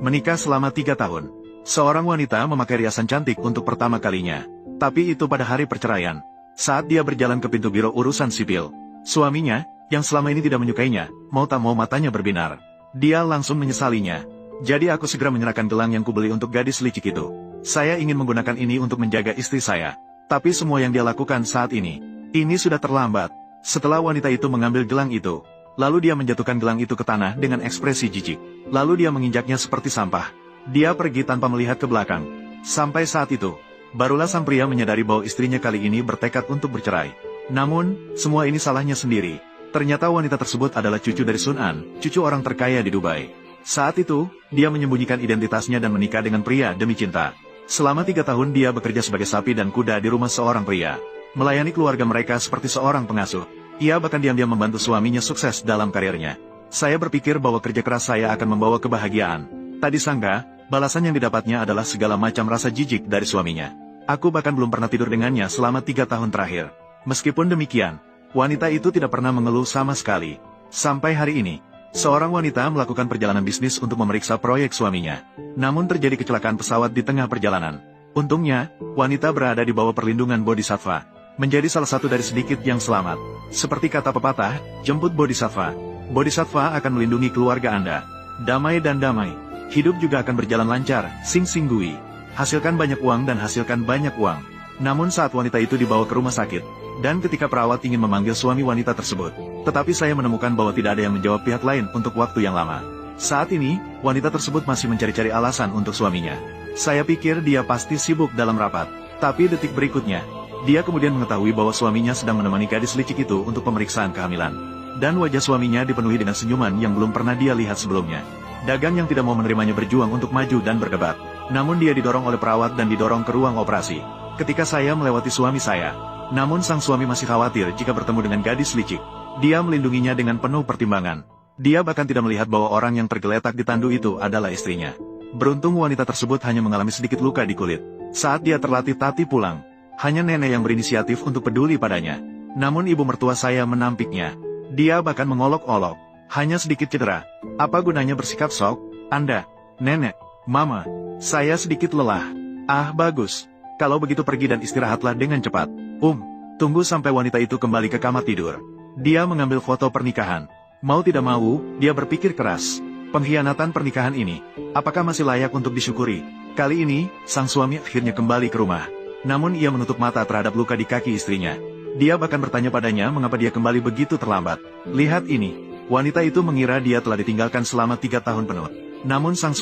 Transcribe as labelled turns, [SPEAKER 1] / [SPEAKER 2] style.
[SPEAKER 1] Menikah selama 3 tahun. Seorang wanita memakai riasan cantik untuk pertama kalinya. Tapi itu pada hari perceraian. Saat dia berjalan ke pintu biro urusan sipil. Suaminya, yang selama ini tidak menyukainya, mau tak mau matanya berbinar. Dia langsung menyesalinya. Jadi aku segera menyerahkan gelang yang kubeli untuk gadis licik itu. Saya ingin menggunakan ini untuk menjaga istri saya. Tapi semua yang dia lakukan saat ini sudah terlambat. Setelah wanita itu mengambil gelang itu, lalu dia menjatuhkan gelang itu ke tanah dengan ekspresi jijik. Lalu dia menginjaknya seperti sampah. Dia pergi tanpa melihat ke belakang. Sampai saat itu, barulah sang pria menyadari bahwa istrinya kali ini bertekad untuk bercerai. Namun, semua ini salahnya sendiri. Ternyata wanita tersebut adalah cucu dari Sun An, cucu orang terkaya di Dubai. Saat itu, dia menyembunyikan identitasnya dan menikah dengan pria demi cinta. Selama 3 tahun dia bekerja sebagai sapi dan kuda di rumah seorang pria. Melayani keluarga mereka seperti seorang pengasuh. Ia bahkan diam-diam membantu suaminya sukses dalam karirnya. Saya berpikir bahwa kerja keras saya akan membawa kebahagiaan. Tak disangka, balasan yang didapatnya adalah segala macam rasa jijik dari suaminya. Aku bahkan belum pernah tidur dengannya selama 3 tahun terakhir. Meskipun demikian, wanita itu tidak pernah mengeluh sama sekali. Sampai hari ini, seorang wanita melakukan perjalanan bisnis untuk memeriksa proyek suaminya. Namun terjadi kecelakaan pesawat di tengah perjalanan. Untungnya, wanita berada di bawah perlindungan Bodhisattva. Menjadi salah satu dari sedikit yang selamat. Seperti kata pepatah, jemput Bodhisattva. Bodhisattva akan melindungi keluarga Anda. Damai dan damai. Hidup juga akan berjalan lancar, sing singgui. Hasilkan banyak uang dan hasilkan banyak uang. Namun saat wanita itu dibawa ke rumah sakit, dan ketika perawat ingin memanggil suami wanita tersebut, tetapi saya menemukan bahwa tidak ada yang menjawab pihak lain untuk waktu yang lama. Saat ini, wanita tersebut masih mencari-cari alasan untuk suaminya. Saya pikir dia pasti sibuk dalam rapat. Tapi detik berikutnya, dia kemudian mengetahui bahwa suaminya sedang menemani gadis licik itu untuk pemeriksaan kehamilan. Dan wajah suaminya dipenuhi dengan senyuman yang belum pernah dia lihat sebelumnya. Dagang yang tidak mau menerimanya berjuang untuk maju dan berdebat. Namun dia didorong oleh perawat dan didorong ke ruang operasi. Ketika saya melewati suami saya, namun sang suami masih khawatir jika bertemu dengan gadis licik. Dia melindunginya dengan penuh pertimbangan. Dia bahkan tidak melihat bahwa orang yang tergeletak di tandu itu adalah istrinya. Beruntung wanita tersebut hanya mengalami sedikit luka di kulit. Saat dia terlatih tati pulang, hanya nenek yang berinisiatif untuk peduli padanya. Namun ibu mertua saya menampiknya. Dia bahkan mengolok-olok. Hanya sedikit cedera. Apa gunanya bersikap sok? Anda, nenek, mama, saya sedikit lelah. Ah, bagus. Kalau begitu pergi dan istirahatlah dengan cepat. Tunggu sampai wanita itu kembali ke kamar tidur. Dia mengambil foto pernikahan. Mau tidak mau, dia berpikir keras. Pengkhianatan pernikahan ini, apakah masih layak untuk disyukuri? Kali ini, sang suami akhirnya kembali ke rumah. Namun ia menutup mata terhadap luka di kaki istrinya. Dia bahkan bertanya padanya mengapa dia kembali begitu terlambat. Lihat ini. Wanita itu mengira dia telah ditinggalkan selama 3 tahun penuh. Namun sang